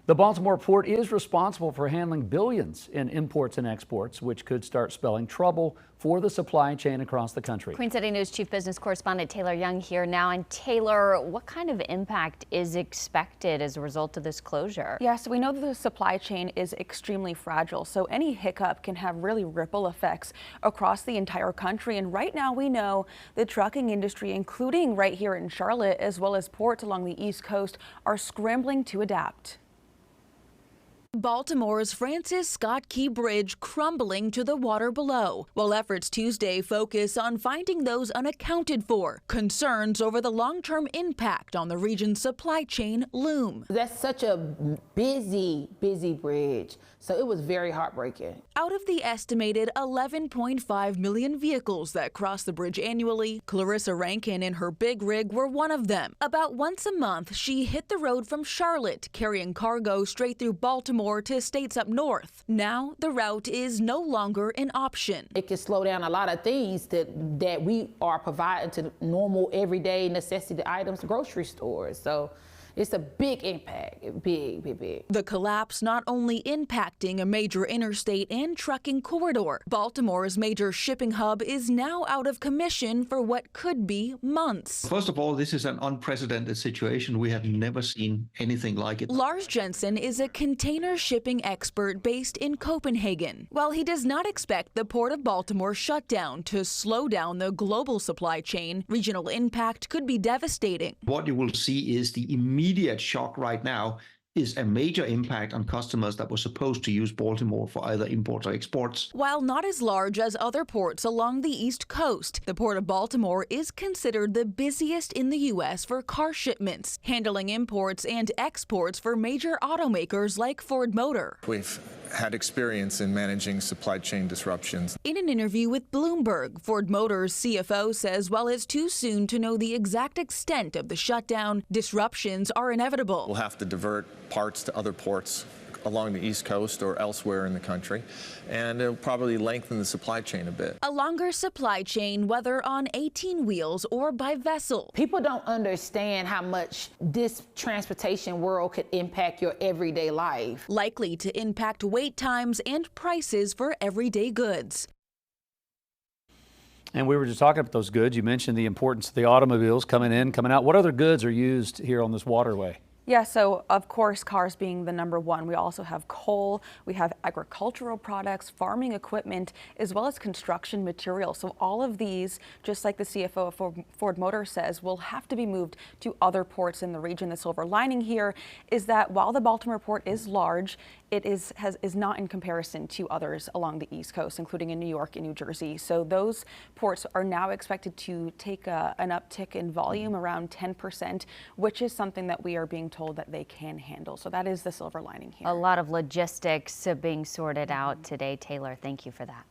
The Baltimore port is responsible for handling billions in imports and exports, which could start spelling trouble for the supply chain across the country. Queen City News Chief Business Correspondent Taylor Young here now. And Taylor, what kind of impact is expected as a result of this closure? Yes, we know that the supply chain is extremely fragile, so any hiccup can have really ripple effects across the entire country. And right now we know the trucking industry, including right here in Charlotte, as well as ports along the East Coast, are scrambling to adapt. Baltimore's Francis Scott Key Bridge crumbling to the water below, while efforts Tuesday focus on finding those unaccounted for. Concerns over the long-term impact on the region's supply chain loom. That's such a busy bridge, so it was very heartbreaking. Out of the estimated 11.5 million vehicles that cross the bridge annually, Clarissa Rankin and her big rig were one of them. About once a month, she hit the road from Charlotte, carrying cargo straight through Baltimore to states up north. Now, the route is no longer an option. It can slow down a lot of things that we are providing to normal, everyday necessity items, grocery stores. So it's a big impact, big. The collapse not only impacting a major interstate and trucking corridor, Baltimore's major shipping hub is now out of commission for what could be months. First of all, this is an unprecedented situation. We have never seen anything like it. Lars Jensen is a container shipping expert based in Copenhagen. While he does not expect the Port of Baltimore shutdown to slow down the global supply chain, regional impact could be devastating. What you will see is the immediate shock right now is a major impact on customers that were supposed to use Baltimore for either imports or exports. While not as large as other ports along the East Coast, the Port of Baltimore is considered the busiest in the U.S. for car shipments, handling imports and exports for major automakers like Ford Motor. We've had experience in managing supply chain disruptions. In an interview with Bloomberg, Ford Motor's CFO says while it's too soon to know the exact extent of the shutdown, disruptions are inevitable. We'll have to divert parts to other ports along the East Coast or elsewhere in the country, and it'll probably lengthen the supply chain a bit. A longer supply chain, whether on 18 wheels or by vessel. People don't understand how much this transportation world could impact your everyday life. Likely to impact wait times and prices for everyday goods. And we were just talking about those goods. You mentioned the importance of the automobiles coming in, coming out. What other goods are used here on this waterway? Yeah, so of course, cars being the number one. We also have coal, we have agricultural products, farming equipment, as well as construction materials. So all of these, just like the CFO of Ford Motor says, will have to be moved to other ports in the region. The silver lining here is that while the Baltimore port is large, it is not in comparison to others along the East Coast, including in New York and New Jersey. So those ports are now expected to take an uptick in volume around 10%, which is something that we are being told that they can handle. So that is the silver lining here. A lot of logistics being sorted out today. Taylor, thank you for that.